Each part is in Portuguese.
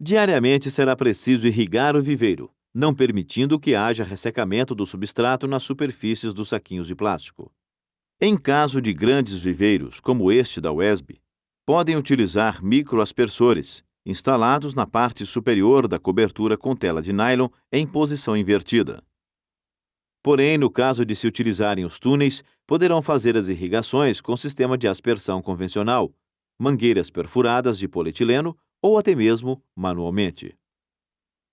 Diariamente será preciso irrigar o viveiro, não permitindo que haja ressecamento do substrato nas superfícies dos saquinhos de plástico. Em caso de grandes viveiros, como este da UESB, podem utilizar microaspersores, instalados na parte superior da cobertura com tela de nylon em posição invertida. Porém, no caso de se utilizarem os túneis, poderão fazer as irrigações com sistema de aspersão convencional, mangueiras perfuradas de polietileno ou até mesmo manualmente.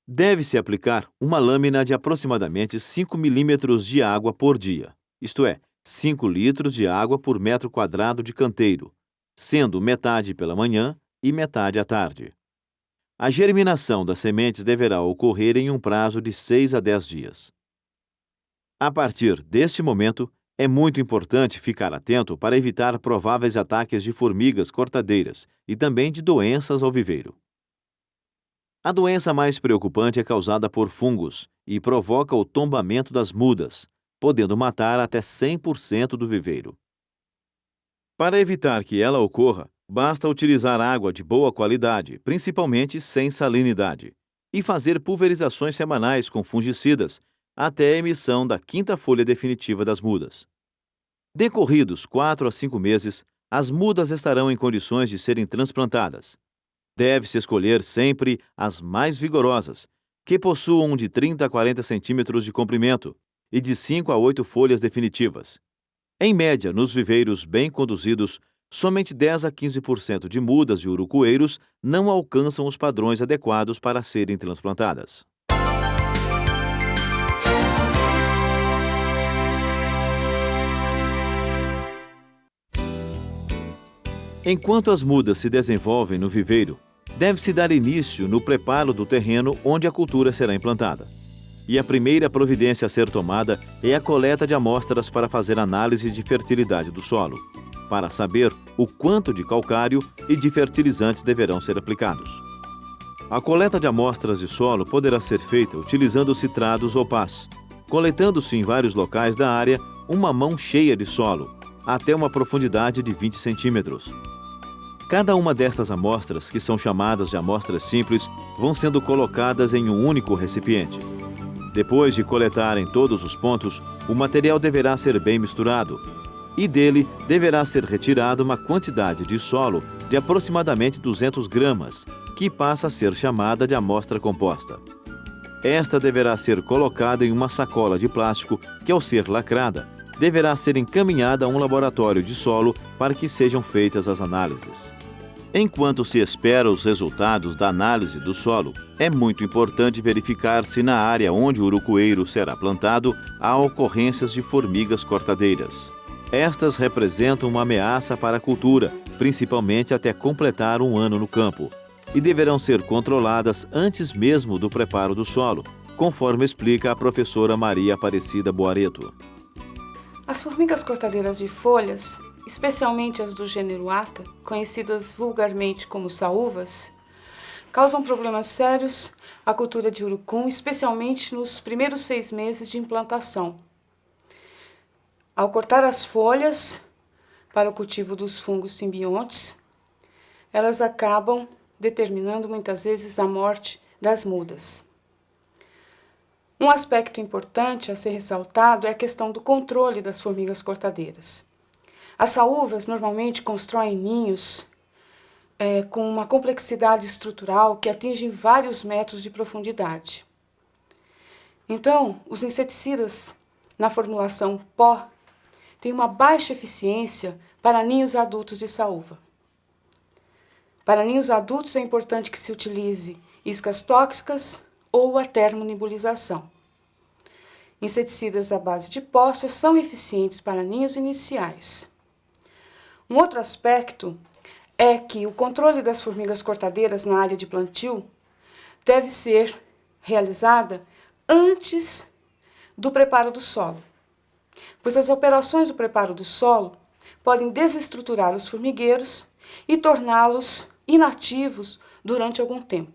Deve-se aplicar uma lâmina de aproximadamente 5 milímetros de água por dia, isto é, 5 litros de água por metro quadrado de canteiro, sendo metade pela manhã e metade à tarde. A germinação das sementes deverá ocorrer em um prazo de 6 a 10 dias. A partir deste momento, é muito importante ficar atento para evitar prováveis ataques de formigas cortadeiras e também de doenças ao viveiro. A doença mais preocupante é causada por fungos e provoca o tombamento das mudas, podendo matar até 100% do viveiro. Para evitar que ela ocorra, basta utilizar água de boa qualidade, principalmente sem salinidade, e fazer pulverizações semanais com fungicidas até a emissão da quinta folha definitiva das mudas. Decorridos 4 a 5 meses, as mudas estarão em condições de serem transplantadas. Deve-se escolher sempre as mais vigorosas, que possuam de 30 a 40 centímetros de comprimento e de 5 a 8 folhas definitivas. Em média, nos viveiros bem conduzidos, somente 10 a 15% de mudas de urucoeiros não alcançam os padrões adequados para serem transplantadas. Enquanto as mudas se desenvolvem no viveiro, deve-se dar início no preparo do terreno onde a cultura será implantada. E a primeira providência a ser tomada é a coleta de amostras para fazer análise de fertilidade do solo, para saber o quanto de calcário e de fertilizantes deverão ser aplicados. A coleta de amostras de solo poderá ser feita utilizando citrados ou pás, coletando-se em vários locais da área uma mão cheia de solo, até uma profundidade de 20 centímetros. Cada uma destas amostras, que são chamadas de amostras simples, vão sendo colocadas em um único recipiente. Depois de coletar em todos os pontos, o material deverá ser bem misturado, e dele deverá ser retirada uma quantidade de solo de aproximadamente 200 gramas, que passa a ser chamada de amostra composta. Esta deverá ser colocada em uma sacola de plástico que, ao ser lacrada, deverá ser encaminhada a um laboratório de solo para que sejam feitas as análises. Enquanto se espera os resultados da análise do solo, é muito importante verificar se na área onde o urucoeiro será plantado há ocorrências de formigas cortadeiras. Estas representam uma ameaça para a cultura, principalmente até completar um ano no campo, e deverão ser controladas antes mesmo do preparo do solo, conforme explica a professora Maria Aparecida Boareto. As formigas cortadeiras de folhas, especialmente as do gênero Atta, conhecidas vulgarmente como saúvas, causam problemas sérios à cultura de urucum, especialmente nos primeiros 6 meses de implantação. Ao cortar as folhas para o cultivo dos fungos simbiontes, elas acabam determinando muitas vezes a morte das mudas. Um aspecto importante a ser ressaltado é a questão do controle das formigas cortadeiras. As saúvas normalmente constroem ninhos com uma complexidade estrutural que atinge vários metros de profundidade. Então, os inseticidas na formulação pó têm uma baixa eficiência para ninhos adultos de saúva. Para ninhos adultos é importante que se utilize iscas tóxicas ou a termonebulização. Inseticidas à base de pó só são eficientes para ninhos iniciais. Um outro aspecto é que o controle das formigas cortadeiras na área de plantio deve ser realizada antes do preparo do solo, pois as operações do preparo do solo podem desestruturar os formigueiros e torná-los inativos durante algum tempo.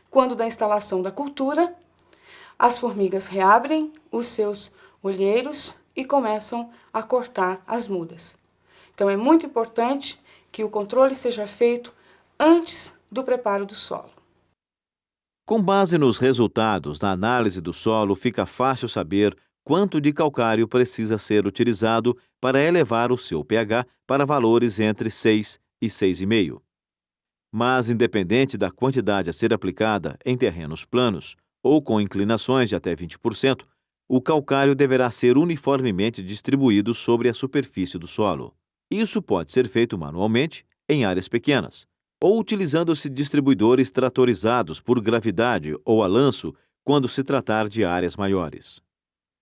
Quando da instalação da cultura, as formigas reabrem os seus olheiros e começam a cortar as mudas. Então, é muito importante que o controle seja feito antes do preparo do solo. Com base nos resultados da análise do solo, fica fácil saber quanto de calcário precisa ser utilizado para elevar o seu pH para valores entre 6 e 6,5. Mas, independente da quantidade a ser aplicada em terrenos planos ou com inclinações de até 20%, o calcário deverá ser uniformemente distribuído sobre a superfície do solo. Isso pode ser feito manualmente, em áreas pequenas, ou utilizando-se distribuidores tratorizados por gravidade ou a lanço quando se tratar de áreas maiores.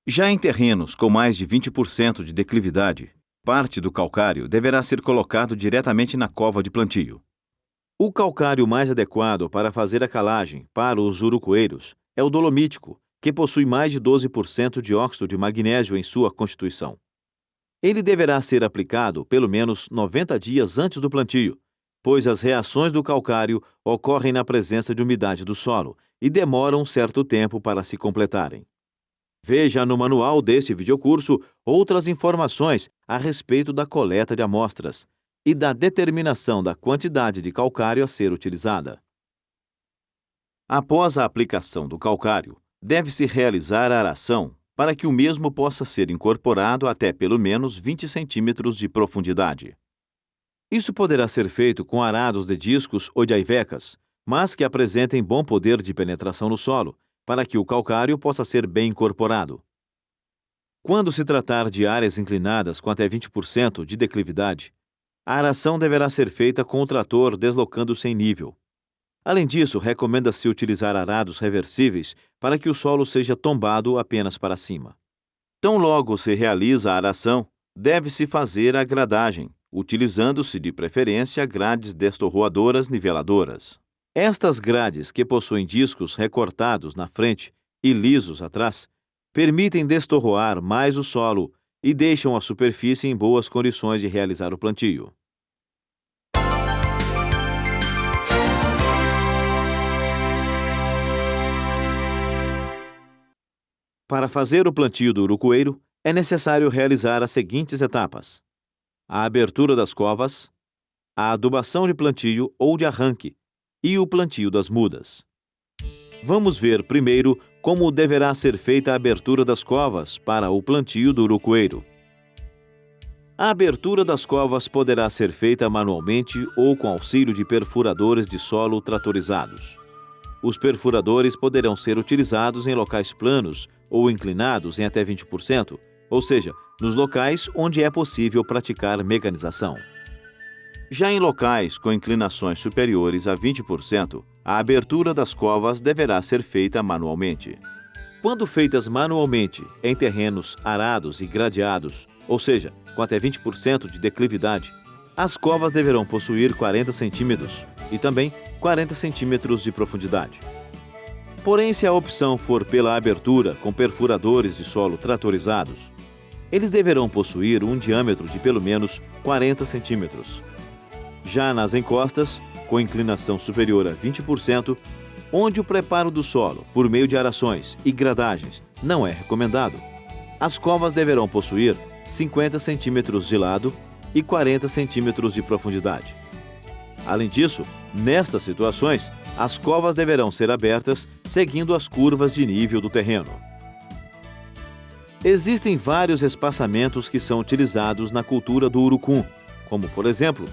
Já em terrenos com mais de 20% de declividade, parte do calcário deverá ser colocado diretamente na cova de plantio. O calcário mais adequado para fazer a calagem para os urucoeiros é o dolomítico, que possui mais de 12% de óxido de magnésio em sua constituição. Ele deverá ser aplicado pelo menos 90 dias antes do plantio, pois as reações do calcário ocorrem na presença de umidade do solo e demoram um certo tempo para se completarem. Veja no manual deste videocurso outras informações a respeito da coleta de amostras e da determinação da quantidade de calcário a ser utilizada. Após a aplicação do calcário, deve-se realizar a aração para que o mesmo possa ser incorporado até pelo menos 20 centímetros de profundidade. Isso poderá ser feito com arados de discos ou de aivecas, mas que apresentem bom poder de penetração no solo, para que o calcário possa ser bem incorporado. Quando se tratar de áreas inclinadas com até 20% de declividade, a aração deverá ser feita com o trator deslocando-se em nível. Além disso, recomenda-se utilizar arados reversíveis para que o solo seja tombado apenas para cima. Tão logo se realiza a aração, deve-se fazer a gradagem, utilizando-se de preferência grades destorroadoras niveladoras. Estas grades, que possuem discos recortados na frente e lisos atrás, permitem destorroar mais o solo e deixam a superfície em boas condições de realizar o plantio. Para fazer o plantio do urucoeiro, é necessário realizar as seguintes etapas: a abertura das covas, a adubação de plantio ou de arranque e o plantio das mudas. Vamos ver primeiro como deverá ser feita a abertura das covas para o plantio do urucoeiro. A abertura das covas poderá ser feita manualmente ou com auxílio de perfuradores de solo tratorizados. Os perfuradores poderão ser utilizados em locais planos ou inclinados em até 20%, ou seja, nos locais onde é possível praticar mecanização. Já em locais com inclinações superiores a 20%, a abertura das covas deverá ser feita manualmente. Quando feitas manualmente em terrenos arados e gradeados, ou seja, com até 20% de declividade, as covas deverão possuir 40 centímetros e também 40 centímetros de profundidade. Porém, se a opção for pela abertura com perfuradores de solo tratorizados, eles deverão possuir um diâmetro de pelo menos 40 centímetros. Já nas encostas, com inclinação superior a 20%, onde o preparo do solo, por meio de arações e gradagens, não é recomendado, as covas deverão possuir 50 centímetros de lado e 40 centímetros de profundidade. Além disso, nestas situações, as covas deverão ser abertas seguindo as curvas de nível do terreno. Existem vários espaçamentos que são utilizados na cultura do urucum, como, por exemplo,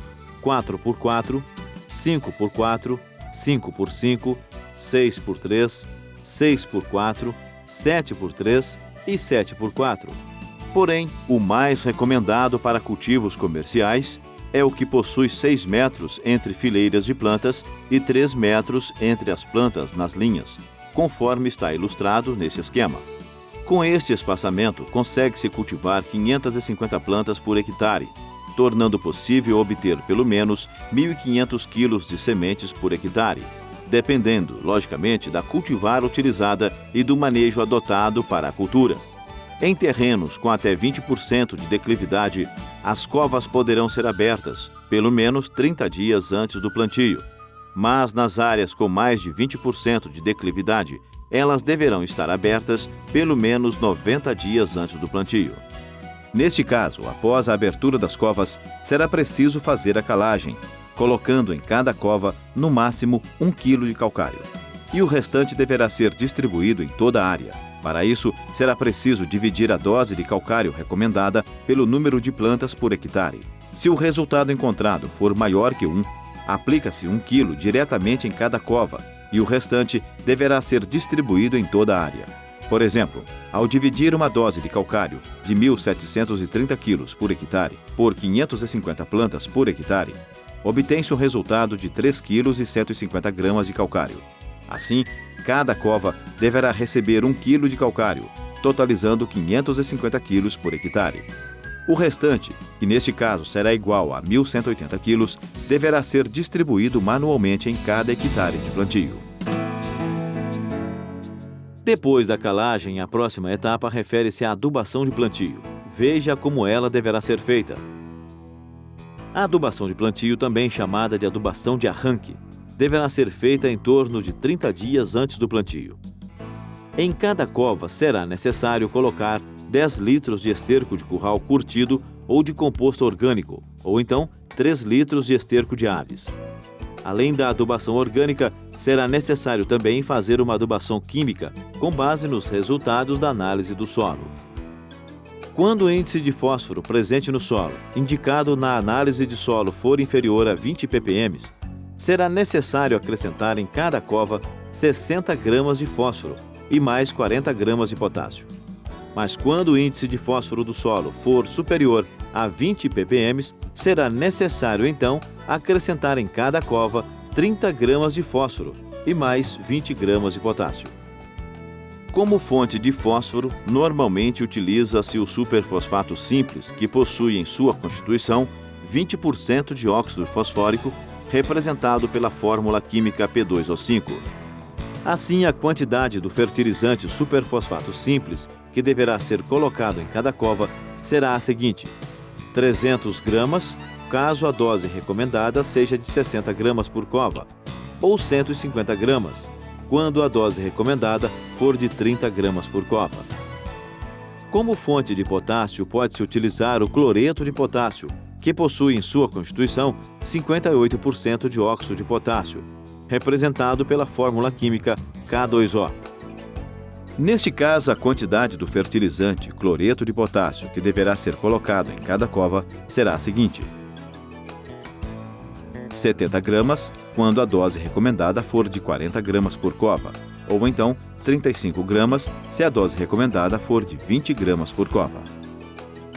4x4, 5x4, 5x5, 6x3, 6x4, 7x3 e 7x4. Porém, o mais recomendado para cultivos comerciais é o que possui 6 metros entre fileiras de plantas e 3 metros entre as plantas nas linhas, conforme está ilustrado nesse esquema. Com este espaçamento, consegue-se cultivar 550 plantas por hectare, tornando possível obter pelo menos 1.500 quilos de sementes por hectare, dependendo, logicamente, da cultivar utilizada e do manejo adotado para a cultura. Em terrenos com até 20% de declividade, as covas poderão ser abertas pelo menos 30 dias antes do plantio, mas nas áreas com mais de 20% de declividade, elas deverão estar abertas pelo menos 90 dias antes do plantio. Neste caso, após a abertura das covas, será preciso fazer a calagem, colocando em cada cova, no máximo, 1 kg de calcário. e o restante deverá ser distribuído em toda a área. Para isso, será preciso dividir a dose de calcário recomendada pelo número de plantas por hectare. Se o resultado encontrado for maior que 1, aplica-se 1 kg diretamente em cada cova e o restante deverá ser distribuído em toda a área. Por exemplo, ao dividir uma dose de calcário de 1.730 kg por hectare por 550 plantas por hectare, obtém-se um resultado de 3,150 kg de calcário. Assim, cada cova deverá receber 1 kg de calcário, totalizando 550 kg por hectare. O restante, que neste caso será igual a 1.180 kg, deverá ser distribuído manualmente em cada hectare de plantio. Depois da calagem, a próxima etapa refere-se à adubação de plantio. Veja como ela deverá ser feita. A adubação de plantio, também chamada de adubação de arranque, deverá ser feita em torno de 30 dias antes do plantio. Em cada cova será necessário colocar 10 litros de esterco de curral curtido ou de composto orgânico, ou então 3 litros de esterco de aves. Além da adubação orgânica, será necessário também fazer uma adubação química, com base nos resultados da análise do solo. Quando o índice de fósforo presente no solo, indicado na análise de solo, for inferior a 20 ppm, será necessário acrescentar em cada cova 60 gramas de fósforo e mais 40 gramas de potássio. Mas quando o índice de fósforo do solo for superior a 20 ppm, será necessário então acrescentar em cada cova 30 gramas de fósforo e mais 20 gramas de potássio. Como fonte de fósforo, normalmente utiliza-se o superfosfato simples, que possui em sua constituição 20% de óxido fosfórico, representado pela fórmula química P2O5. Assim, a quantidade do fertilizante superfosfato simples que deverá ser colocado em cada cova será a seguinte: 300 gramas, caso a dose recomendada seja de 60 gramas por cova, ou 150 gramas, quando a dose recomendada for de 30 gramas por cova. Como fonte de potássio, pode-se utilizar o cloreto de potássio, que possui em sua constituição 58% de óxido de potássio, representado pela fórmula química K2O. Neste caso, a quantidade do fertilizante cloreto de potássio que deverá ser colocado em cada cova será a seguinte: 70 gramas, quando a dose recomendada for de 40 gramas por cova, ou então 35 gramas, se a dose recomendada for de 20 gramas por cova.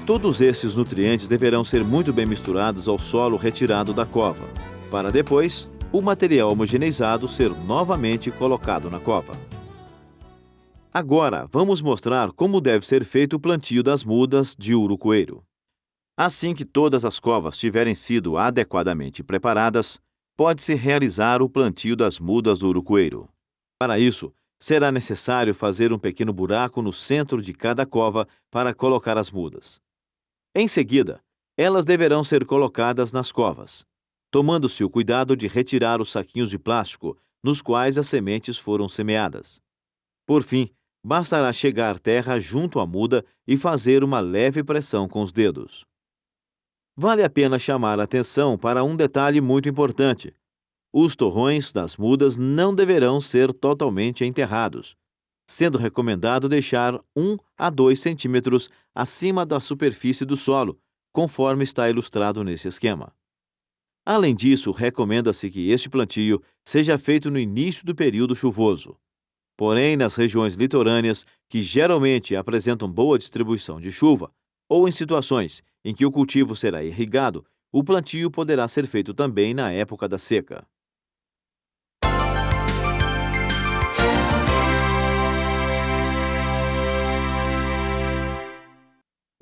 Todos esses nutrientes deverão ser muito bem misturados ao solo retirado da cova, para depois o material homogeneizado ser novamente colocado na cova. Agora, vamos mostrar como deve ser feito o plantio das mudas de urucoeiro. Assim que todas as covas tiverem sido adequadamente preparadas, pode-se realizar o plantio das mudas do urucoeiro. Para isso, será necessário fazer um pequeno buraco no centro de cada cova para colocar as mudas. Em seguida, elas deverão ser colocadas nas covas, tomando-se o cuidado de retirar os saquinhos de plástico nos quais as sementes foram semeadas. Por fim, bastará chegar terra junto à muda e fazer uma leve pressão com os dedos. Vale a pena chamar a atenção para um detalhe muito importante. Os torrões das mudas não deverão ser totalmente enterrados, sendo recomendado deixar 1 a 2 centímetros acima da superfície do solo, conforme está ilustrado nesse esquema. Além disso, recomenda-se que este plantio seja feito no início do período chuvoso. Porém, nas regiões litorâneas, que geralmente apresentam boa distribuição de chuva, ou em situações em que o cultivo será irrigado, o plantio poderá ser feito também na época da seca.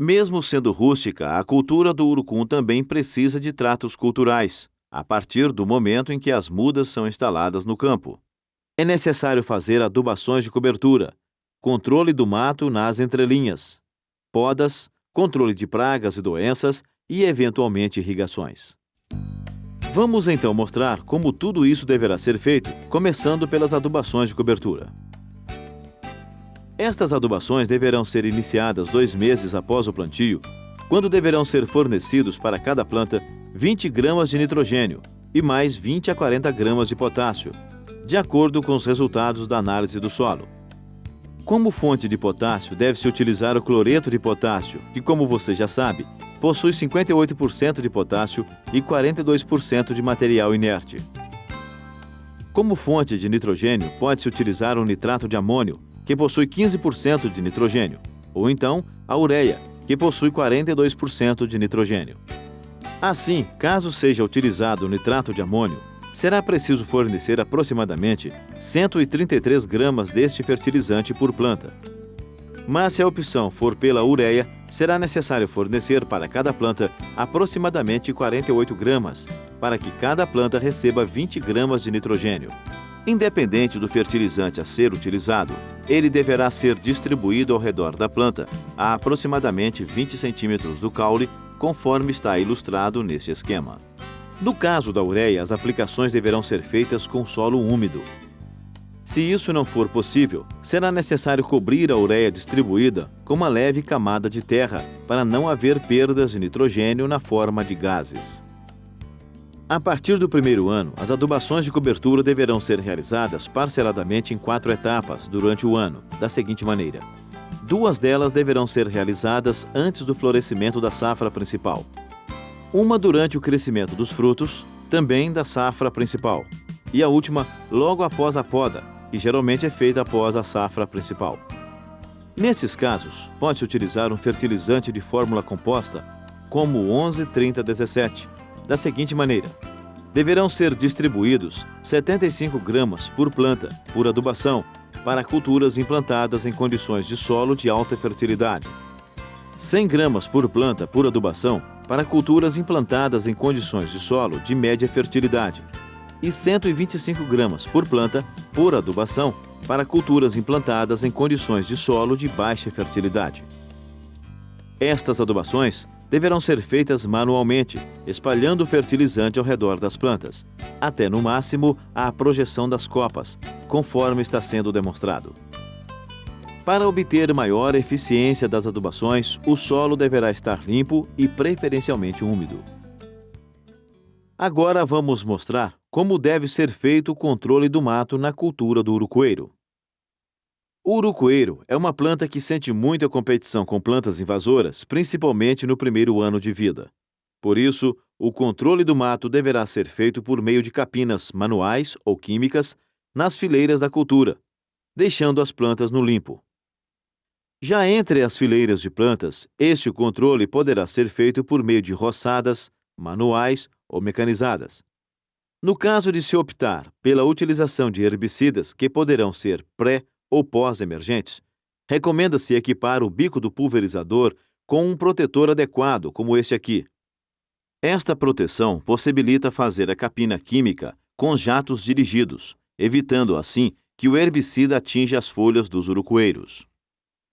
Mesmo sendo rústica, a cultura do urucum também precisa de tratos culturais, a partir do momento em que as mudas são instaladas no campo. É necessário fazer adubações de cobertura, controle do mato nas entrelinhas, podas, controle de pragas e doenças e, eventualmente, irrigações. Vamos então mostrar como tudo isso deverá ser feito, começando pelas adubações de cobertura. Estas adubações deverão ser iniciadas 2 meses após o plantio, quando deverão ser fornecidos para cada planta 20 gramas de nitrogênio e mais 20 a 40 gramas de potássio, de acordo com os resultados da análise do solo. Como fonte de potássio, deve-se utilizar o cloreto de potássio, que, como você já sabe, possui 58% de potássio e 42% de material inerte. Como fonte de nitrogênio, pode-se utilizar o nitrato de amônio, que possui 15% de nitrogênio, ou então a ureia, que possui 42% de nitrogênio. Assim, caso seja utilizado o nitrato de amônio, será preciso fornecer aproximadamente 133 gramas deste fertilizante por planta. Mas se a opção for pela ureia, será necessário fornecer para cada planta aproximadamente 48 gramas, para que cada planta receba 20 gramas de nitrogênio. Independente do fertilizante a ser utilizado, ele deverá ser distribuído ao redor da planta, a aproximadamente 20 centímetros do caule, conforme está ilustrado neste esquema. No caso da ureia, as aplicações deverão ser feitas com solo úmido. Se isso não for possível, será necessário cobrir a ureia distribuída com uma leve camada de terra para não haver perdas de nitrogênio na forma de gases. A partir do primeiro ano, as adubações de cobertura deverão ser realizadas parceladamente em 4 etapas durante o ano, da seguinte maneira. 2 delas deverão ser realizadas antes do florescimento da safra principal. Uma durante o crescimento dos frutos, também da safra principal. E a última logo após a poda, que geralmente é feita após a safra principal. Nesses casos, pode-se utilizar um fertilizante de fórmula composta, como o 11-30-17, da seguinte maneira. Deverão ser distribuídos 75 gramas por planta, por adubação, para culturas implantadas em condições de solo de alta fertilidade. 100 gramas por planta por adubação para culturas implantadas em condições de solo de média fertilidade e 125 gramas por planta por adubação para culturas implantadas em condições de solo de baixa fertilidade. Estas adubações deverão ser feitas manualmente, espalhando o fertilizante ao redor das plantas, até no máximo a projeção das copas, conforme está sendo demonstrado. Para obter maior eficiência das adubações, o solo deverá estar limpo e preferencialmente úmido. Agora vamos mostrar como deve ser feito o controle do mato na cultura do urucoeiro. O urucoeiro é uma planta que sente muita competição com plantas invasoras, principalmente no primeiro ano de vida. Por isso, o controle do mato deverá ser feito por meio de capinas manuais ou químicas nas fileiras da cultura, deixando as plantas no limpo. Já entre as fileiras de plantas, este controle poderá ser feito por meio de roçadas, manuais ou mecanizadas. No caso de se optar pela utilização de herbicidas que poderão ser pré- ou pós-emergentes, recomenda-se equipar o bico do pulverizador com um protetor adequado, como este aqui. Esta proteção possibilita fazer a capina química com jatos dirigidos, evitando assim que o herbicida atinja as folhas dos urucoeiros.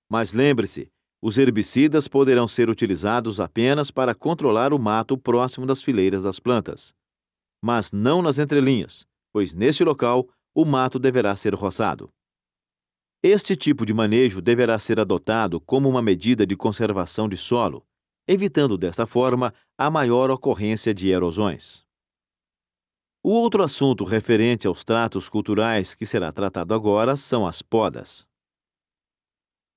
Mas lembre-se, os herbicidas poderão ser utilizados apenas para controlar o mato próximo das fileiras das plantas, mas não nas entrelinhas, pois neste local o mato deverá ser roçado. Este tipo de manejo deverá ser adotado como uma medida de conservação de solo, evitando desta forma a maior ocorrência de erosões. O outro assunto referente aos tratos culturais que será tratado agora são as podas.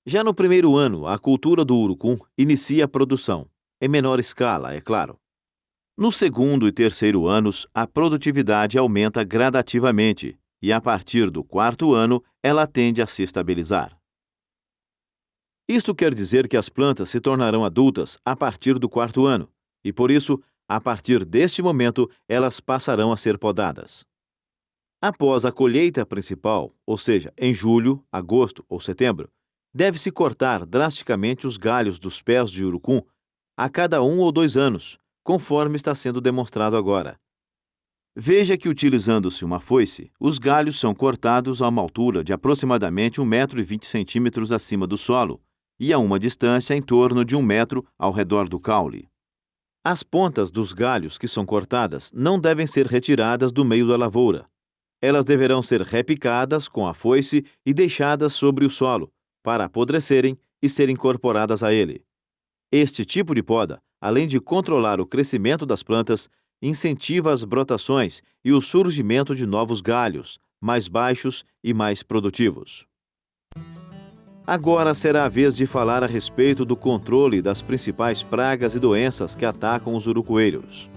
Já no primeiro ano, a cultura do urucum inicia a produção, em menor escala, é claro. No segundo e terceiro anos, a produtividade aumenta gradativamente e, a partir do quarto ano, ela tende a se estabilizar. Isto quer dizer que as plantas se tornarão adultas a partir do quarto ano e, por isso, a partir deste momento, elas passarão a ser podadas. Após a colheita principal, ou seja, em julho, agosto ou setembro, deve-se cortar drasticamente os galhos dos pés de urucum a cada 1 ou 2 anos, conforme está sendo demonstrado agora. Veja que, utilizando-se uma foice, os galhos são cortados a uma altura de aproximadamente 1,20 m acima do solo e a uma distância em torno de 1 metro ao redor do caule. As pontas dos galhos que são cortadas não devem ser retiradas do meio da lavoura. Elas deverão ser repicadas com a foice e deixadas sobre o solo, para apodrecerem e serem incorporadas a ele. Este tipo de poda, além de controlar o crescimento das plantas, incentiva as brotações e o surgimento de novos galhos, mais baixos e mais produtivos. Agora será a vez de falar a respeito do controle das principais pragas e doenças que atacam os urucoeiros.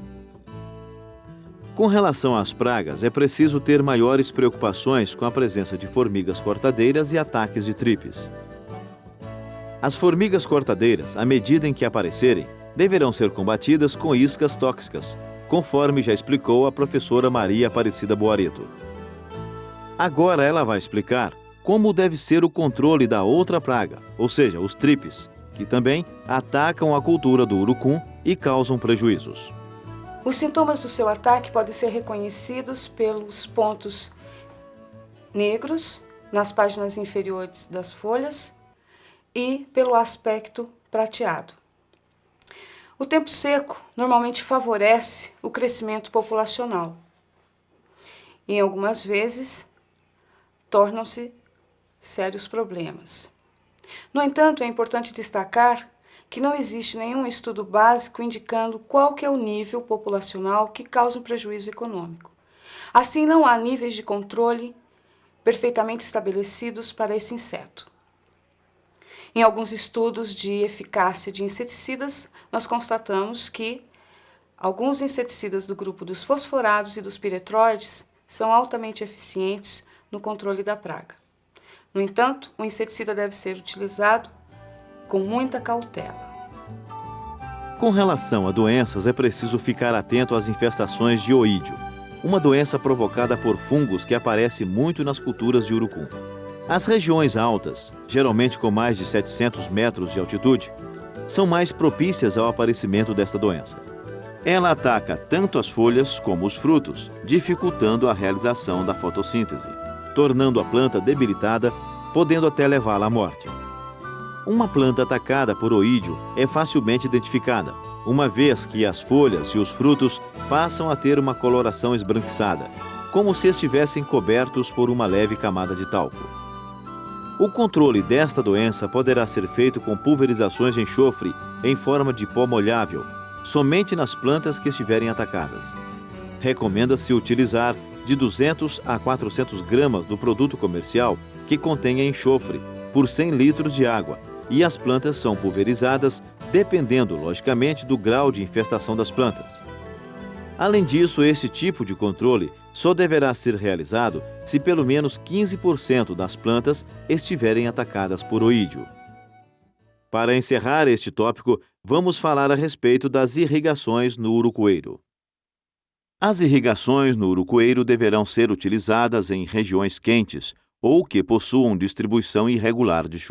Com relação às pragas, é preciso ter maiores preocupações com a presença de formigas cortadeiras e ataques de tripes. As formigas cortadeiras, à medida em que aparecerem, deverão ser combatidas com iscas tóxicas, conforme já explicou a professora Maria Aparecida Boareto. Agora ela vai explicar como deve ser o controle da outra praga, ou seja, os tripes, que também atacam a cultura do urucum e causam prejuízos. Os sintomas do seu ataque podem ser reconhecidos pelos pontos negros nas páginas inferiores das folhas e pelo aspecto prateado. O tempo seco normalmente favorece o crescimento populacional e, algumas vezes, tornam-se sérios problemas. No entanto, é importante destacar que não existe nenhum estudo básico indicando qual que é o nível populacional que causa um prejuízo econômico. Assim, não há níveis de controle perfeitamente estabelecidos para esse inseto. Em alguns estudos de eficácia de inseticidas, nós constatamos que alguns inseticidas do grupo dos fosforados e dos piretroides são altamente eficientes no controle da praga. No entanto, o inseticida deve ser utilizado com muita cautela. Com relação a doenças, é preciso ficar atento às infestações de oídio, uma doença provocada por fungos que aparece muito nas culturas de urucum. As regiões altas, geralmente com mais de 700 metros de altitude, são mais propícias ao aparecimento desta doença. Ela ataca tanto as folhas como os frutos, dificultando a realização da fotossíntese, tornando a planta debilitada, podendo até levá-la à morte. Uma planta atacada por oídio é facilmente identificada, uma vez que as folhas e os frutos passam a ter uma coloração esbranquiçada, como se estivessem cobertos por uma leve camada de talco. O controle desta doença poderá ser feito com pulverizações de enxofre em forma de pó molhável, somente nas plantas que estiverem atacadas. Recomenda-se utilizar de 200 a 400 gramas do produto comercial que contenha enxofre por 100 litros de água, e as plantas são pulverizadas dependendo, logicamente, do grau de infestação das plantas. Além disso, esse tipo de controle só deverá ser realizado se pelo menos 15% das plantas estiverem atacadas por oídio. Para encerrar este tópico, vamos falar a respeito das irrigações no urucoeiro. As irrigações no urucoeiro deverão ser utilizadas em regiões quentes ou que possuam distribuição irregular de chuva.